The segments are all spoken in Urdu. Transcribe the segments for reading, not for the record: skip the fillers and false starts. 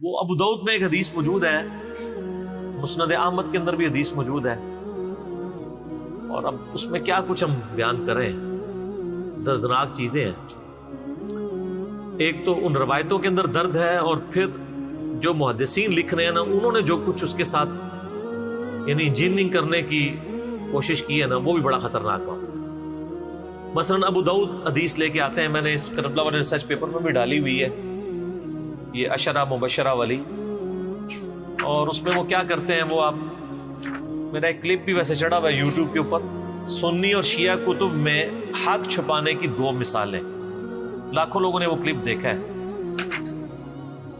وہ ابو داؤد میں ایک حدیث موجود ہے، مسند احمد کے اندر بھی حدیث موجود ہے، اور اب اس میں کیا کچھ ہم بیان کریں، دردناک چیزیں ہیں۔ ایک تو ان روایتوں کے اندر درد ہے، اور پھر جو محدثین لکھ رہے ہیں نا، انہوں نے جو کچھ اس کے ساتھ یعنی انجینئرنگ کرنے کی کوشش کی ہے نا، وہ بھی بڑا خطرناک ہوا۔ مثلا ابو داؤد حدیث لے کے آتے ہیں، میں نے اس کربلا والے ریسرچ پیپر میں بھی ڈالی ہوئی ہے، یہ عشرہ مبشرہ والی، اور اس میں وہ کیا کرتے ہیں، وہ آپ میرا ایک کلپ بھی ویسے چڑھا ہوا ہے یوٹیوب کے اوپر، سنی اور شیعہ کتب میں حق چھپانے کی 2 مثالیں، لاکھوں لوگوں نے وہ کلپ دیکھا ہے۔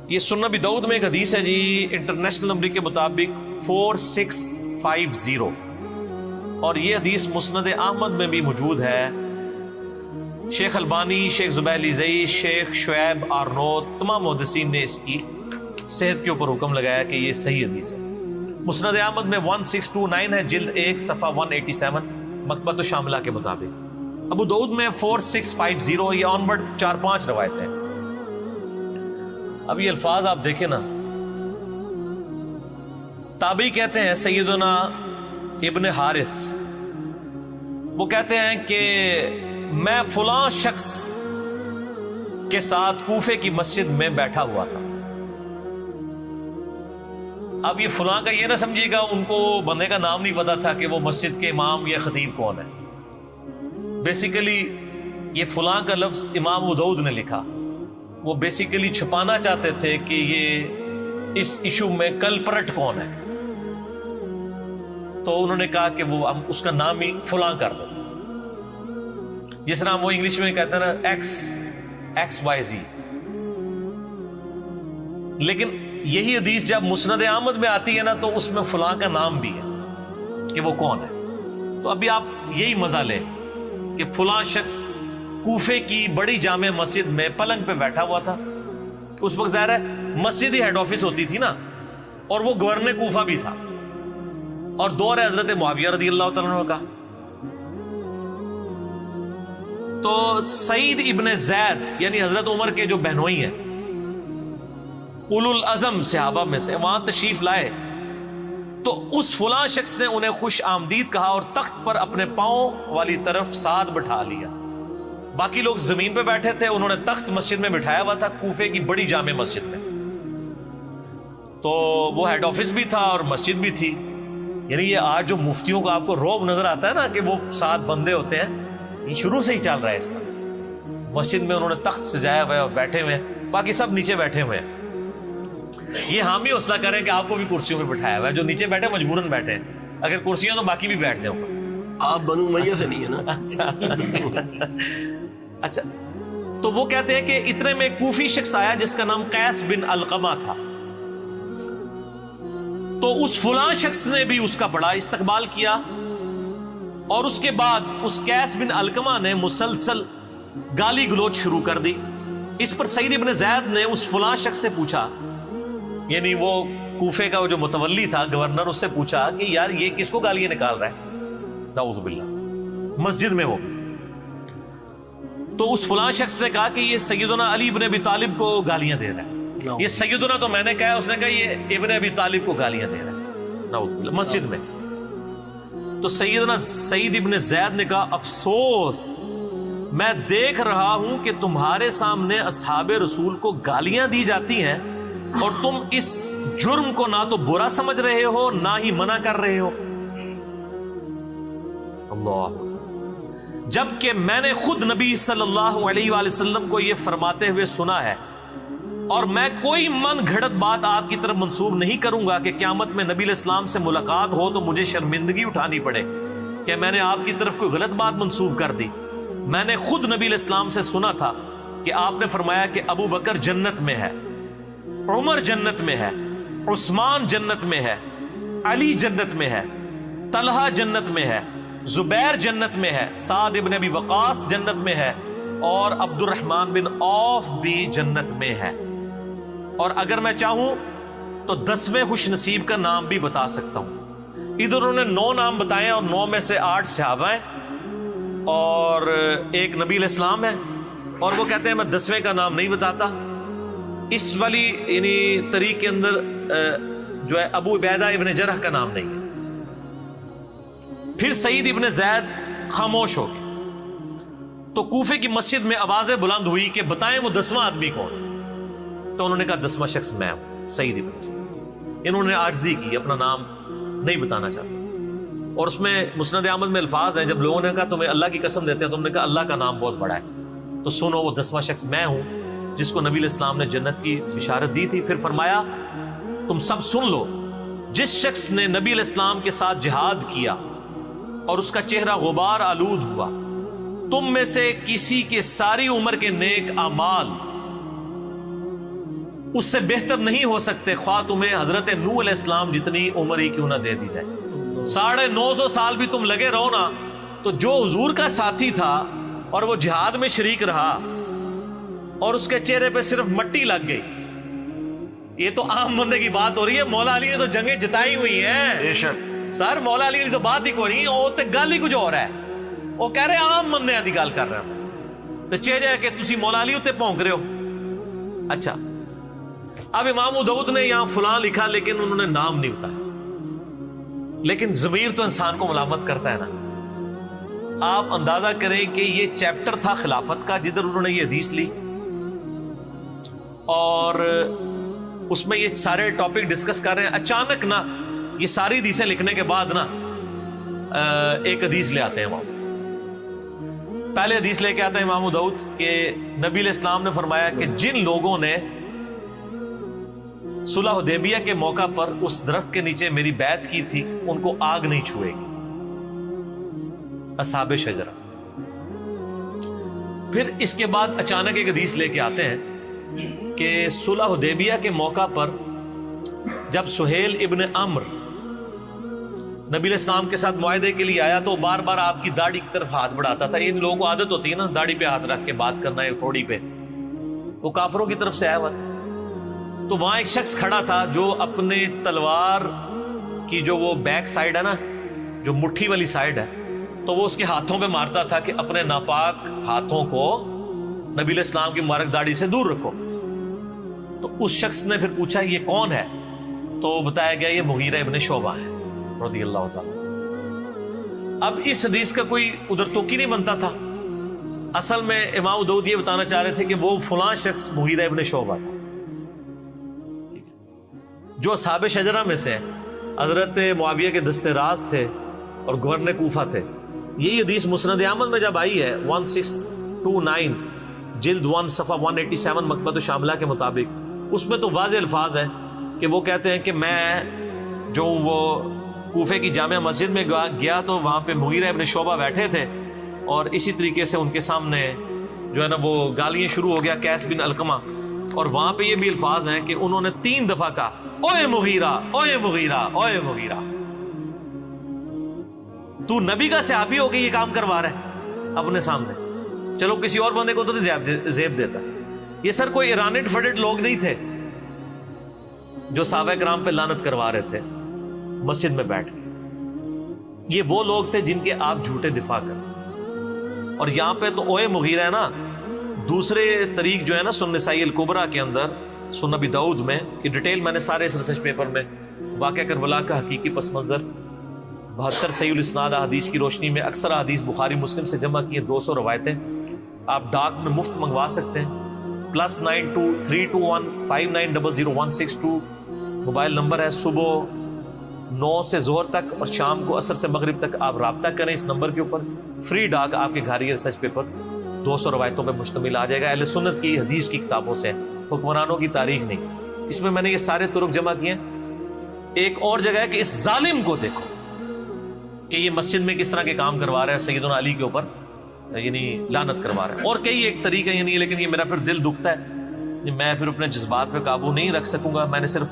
یہ سنن ابی داؤد میں ایک حدیث ہے جی، انٹرنیشنل نمبر کے مطابق 4650، اور یہ حدیث مسند احمد میں بھی موجود ہے۔ شیخ البانی، شیخ زبیر لیزئی، شیخ شعیب آرنوت، تمام محدثین نے اس کی صحت کے اوپر حکم لگایا کہ یہ صحیح حدیث ہے۔ مسند احمد میں 1629 ہے، جلد 1 صفحہ 187 مکتبۃ الشاملہ کے مطابق۔ ابو داؤد میں 4650، یہ آن ورڈ 4-5 روایتیں ہیں۔ اب یہ الفاظ آپ دیکھیں نا، تابعی کہتے ہیں سیدنا ابن حارث، وہ کہتے ہیں کہ میں فلاں شخص کے ساتھ کوفے کی مسجد میں بیٹھا ہوا تھا۔ اب یہ فلاں کا یہ نہ سمجھیے گا ان کو بندے کا نام نہیں پتا تھا کہ وہ مسجد کے امام یا خطیب کون ہے۔ بیسیکلی یہ فلاں کا لفظ امام ابو داؤد نے لکھا، وہ بیسیکلی چھپانا چاہتے تھے کہ یہ اس ایشو میں کلپرٹ کون ہے، تو انہوں نے کہا کہ وہ ہم اس کا نام ہی فلاں کر دو، جس طرح وہ انگلش میں کہتے ہیں نا XYZ۔ لیکن یہی حدیث جب مسند احمد میں آتی ہے نا، تو اس میں فلاں کا نام بھی ہے کہ وہ کون ہے۔ تو ابھی آپ یہی مزہ لیں کہ فلاں شخص کوفے کی بڑی جامع مسجد میں پلنگ پہ بیٹھا ہوا تھا۔ اس وقت ظاہر ہے مسجد ہی ہیڈ آفس ہوتی تھی نا، اور وہ گورنر کوفہ بھی تھا، اور دور ہے حضرت معاویہ رضی اللہ تعالیٰ عنہ کا۔ تو سعید ابن زید یعنی حضرت عمر کے جو بہنوئی ہیں، اولو العزم صحابہ میں سے، وہاں تشریف لائے، تو اس فلاں شخص نے انہیں خوش آمدید کہا اور تخت پر اپنے پاؤں والی طرف ساتھ بٹھا لیا۔ باقی لوگ زمین پہ بیٹھے تھے، انہوں نے تخت مسجد میں بٹھایا ہوا تھا، کوفے کی بڑی جامع مسجد میں۔ تو وہ ہیڈ آفس بھی تھا اور مسجد بھی تھی۔ یعنی یہ آج جو مفتیوں کا آپ کو روب نظر آتا ہے نا کہ وہ 7 بندے ہوتے ہیں، یہ شروع سے ہی چل رہا ہے اس طرح۔ مسجد میں انہوں نے تخت سجایا ہوا ہے اور بیٹھے ہوئے ہیں، باقی سب نیچے بیٹھے ہوئے ہیں۔ یہ ہم ہی حوصلہ کریں کہ آپ کو بھی کرسیوں پہ بٹھایا ہوا ہے، جو نیچے بیٹھے مجبوراً بیٹھے ہیں، اگر کرسیاں تو باقی بھی بیٹھ جاؤ۔ آپ بنو امیہ سے نہیں ہے نا۔ اچھا، تو وہ کہتے ہیں کہ اتنے میں کوفی شخص آیا جس کا نام قیس بن علقمہ تھا، تو اس فلاں شخص نے بھی اس کا بڑا استقبال کیا، اور اس کے بعد اس قیس بن علقمہ نے مسلسل گالی گلوچ شروع کر دی۔ اس پر سعید ابن زید نے اس فلاں شخص سے پوچھا، یعنی وہ کوفے کا جو متولی تھا گورنر، اس سے پوچھا کہ یار یہ کس کو گالیاں نکال رہا ہے، نعوذ باللہ، مسجد میں ہو۔ تو اس فلاں شخص نے کہا کہ یہ سیدنا علی ابن ابی طالب کو گالیاں دے رہا ہے۔ یہ سیدنا تو میں نے کہا، اس نے کہا یہ ابن ابی طالب کو گالیاں دے رہا ہے، نعوذ باللہ، مسجد میں۔ تو سیدنا سعید ابن زید نے کہا افسوس، میں دیکھ رہا ہوں کہ تمہارے سامنے اصحاب رسول کو گالیاں دی جاتی ہیں، اور تم اس جرم کو نہ تو برا سمجھ رہے ہو نہ ہی منع کر رہے ہو۔ اللہ، جبکہ میں نے خود نبی صلی اللہ علیہ وآلہ وسلم کو یہ فرماتے ہوئے سنا ہے، اور میں کوئی من گھڑت بات آپ کی طرف منسوب نہیں کروں گا کہ قیامت میں نبی علیہ السلام سے ملاقات ہو تو مجھے شرمندگی اٹھانی پڑے کہ میں نے آپ کی طرف کوئی غلط بات منسوب کر دی۔ میں نے خود نبی علیہ السلام سے سنا تھا کہ آپ نے فرمایا کہ ابو بکر جنت میں ہے، عمر جنت میں ہے، عثمان جنت میں ہے، علی جنت میں ہے، طلحہ جنت میں ہے، زبیر جنت میں ہے، سعد ابن ابی وقاص جنت میں ہے، اور عبد الرحمن بن عوف بھی جنت میں ہے۔ اور اگر میں چاہوں تو 10ویں خوش نصیب کا نام بھی بتا سکتا ہوں۔ ادھر انہوں نے 9 نام بتائے، اور 9 میں سے 8 صحابہ ہیں اور ایک نبی علیہ السلام ہے، اور وہ کہتے ہیں میں 10ویں کا نام نہیں بتاتا اس والی یعنی طریق کے اندر جو ہے ابو عبیدہ ابن جرح کا نام نہیں ہے. پھر سعید ابن زید خاموش ہو گئے تو کوفے کی مسجد میں آوازیں بلند ہوئی کہ بتائیں وہ 10واں آدمی کون. تو انہوں نے کہا 10واں شخص میں ہوں، سعید ابن زید. انہوں نے عاجزی کی، اپنا نام نہیں بتانا چاہتے تھے. اور اس میں مسند احمد میں الفاظ ہیں، جب لوگوں نے کہا تمہیں اللہ کی قسم دیتے ہیں، تم نے کہا اللہ کا نام بہت بڑا ہے. تو سنو وہ 10واں شخص میں ہوں جس کو نبی علیہ السلام نے جنت کی بشارت دی تھی. پھر فرمایا تم سب سن لو، جس شخص نے نبی علیہ السلام کے ساتھ جہاد کیا اور اس کا چہرہ غبار آلود ہوا، تم میں سے کسی کے ساری عمر کے نیک اعمال اس سے بہتر نہیں ہو سکتے، خواہ تمہیں حضرت نوح علیہ السلام جتنی عمر ہی کیوں نہ دے دی جائے. 950 سال بھی تم لگے رہو نا، تو جو حضور کا ساتھی تھا اور وہ جہاد میں شریک رہا اور اس کے چہرے پہ صرف مٹی لگ گئی، یہ تو عام بندے کی بات ہو رہی ہے. مولا علی نے تو جنگیں جتائی ہوئی ہیں بے شک. سر مولا علی تو بات ہی کوئی نہیں، وہ تو گل ہی کچھ اور ہے. وہ کہہ رہے عام بندے دی گل کر رہے ہیں، تو چہرے کہ تسی مولا علی تے پونک رہے ہو. اچھا اب امام ابو داؤد نے یہاں فلاں لکھا لیکن انہوں نے نام نہیں بتایا. لیکن ضمیر تو انسان کو ملامت کرتا ہے نا. آپ اندازہ کریں کہ یہ چیپٹر تھا خلافت کا جدھر انہوں نے یہ حدیث لی، اور اس میں یہ سارے ٹاپک ڈسکس کر رہے ہیں. اچانک نا یہ ساری حدیثیں لکھنے کے بعد نا ایک حدیث لے آتے ہیں وہاں. پہلے حدیث لے کے آتا ہے امام ابو داؤد کہ نبی علیہ السلام نے فرمایا کہ جن لوگوں نے صلح حدیبیہ کے موقع پر اس درخت کے نیچے میری بیعت کی تھی ان کو آگ نہیں چھوئے گی، اصحاب شجرہ. پھر اس کے بعد اچانک ایک حدیث لے کے آتے ہیں کہ صلح حدیبیہ کے موقع پر جب سہیل ابن عمرو نبی علیہ السلام کے ساتھ معاہدے کے لیے آیا تو بار بار آپ کی داڑھی کی طرف ہاتھ بڑھاتا تھا. ان لوگوں کو عادت ہوتی ہے نا داڑھی پہ ہاتھ رکھ کے بات کرنا ہے تھوڑی پہ، وہ کافروں کی طرف سے آیا ہوا تھا. تو وہاں ایک شخص کھڑا تھا جو اپنے تلوار کی جو وہ بیک سائڈ ہے نا، جو مٹھی والی سائڈ ہے، تو وہ اس کے ہاتھوں پہ مارتا تھا کہ اپنے ناپاک ہاتھوں کو نبی علیہ السلام کی مبارک داڑھی سے دور رکھو. تو اس شخص نے پھر پوچھا یہ کون ہے؟ تو بتایا گیا یہ مغیرہ ابن شعبہ ہے رضی اللہ تعالی. اب اس حدیث کا کوئی ادھر توقی نہیں بنتا تھا. اصل میں امام ابو داؤد یہ بتانا چاہ رہے تھے کہ وہ فلاں شخص مغیرہ ابن شعبہ تھا جو اصحاب شجرہ میں سے حضرت معاویہ کے دست راز تھے اور گورنر کوفہ تھے. یہی حدیث مسند احمد میں جب آئی ہے 1629 جلد 1 صفحہ 187 مکتبۃ شاملہ کے مطابق، اس میں تو واضح الفاظ ہیں کہ وہ کہتے ہیں کہ میں جو وہ کوفے کی جامع مسجد میں گیا تو وہاں پہ مغیرہ ابن شعبہ بیٹھے تھے اور اسی طریقے سے ان کے سامنے جو ہے نا وہ گالیاں شروع ہو گیا قیس بن علقمہ. اور وہاں پہ یہ بھی الفاظ ہیں کہ انہوں نے 3 دفعہ کہا اوئے مغیرہ اوئے مغیرہ اوئے مغیرہ. تو نبی کا صحابی ہو کے یہ کام کروا رہا ہے اپنے سامنے. چلو کسی اور بندے کو تو زیب دیتا. یہ سر کوئی ایرانڈ فڈڈ لوگ نہیں تھے جو صحابہ کرام پہ لعنت کروا رہے تھے مسجد میں بیٹھ کے. یہ وہ لوگ تھے جن کے آپ جھوٹے دفاع کریں. اور یہاں پہ تو اوئے مغیرہ ہے نا. دوسرے طریق جو ہے نا سنن نسائی الکبریٰ کے اندر سنن ابی داؤد میں کہ ڈیٹیل میں نے سارے اس ریسرچ پیپر میں واقعہ کربلا کا حقیقی پس منظر 72 صحیح الاسناد احادیث کی روشنی میں اکثر احادیث بخاری مسلم سے جمع کی 200 روایتیں آپ ڈاک میں مفت منگوا سکتے ہیں. +923215900162 موبائل نمبر ہے. صبح 9 سے ظہر تک اور شام کو عصر سے مغرب تک آپ رابطہ کریں اس نمبر کے اوپر. فری ڈاک آپ کے گھر یہ ریسرچ پیپر 200 روایتوں پہ مشتمل آ جائے گا. اہل سنت کی حدیث کی کتابوں سے، حکمرانوں کی تاریخ نہیں. اس میں میں نے یہ سارے طرق جمع کیے. ایک اور جگہ ہے کہ اس ظالم کو دیکھو کہ یہ مسجد میں کس طرح کے کام کروا رہا ہے، سیدنا علی کے اوپر یعنی لعنت کروا رہا ہے. اور کئی ایک طریقہ یعنی، لیکن یہ میرا پھر دل دکھتا ہے، میں پھر اپنے جذبات پہ قابو نہیں رکھ سکوں گا. میں نے صرف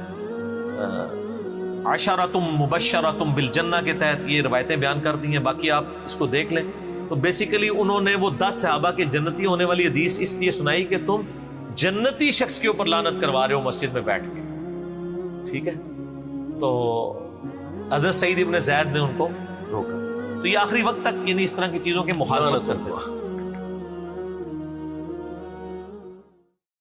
عشرۃ مبشرۃ بالجنہ کے تحت یہ روایتیں بیان کر دی ہیں. باقی آپ اس کو دیکھ لیں. تو بیسیکلی انہوں نے وہ 10 صحابہ کے جنتی ہونے والی حدیث اس لیے سنائی کہ تم جنتی شخص کے اوپر لعنت کروا رہے ہو مسجد میں بیٹھ کے. ٹھیک ہے. تو حضرت سعید ابن زید نے ان کو روکا. تو یہ آخری وقت تک یعنی اس طرح کی چیزوں کے مخالفت کرتے تھے.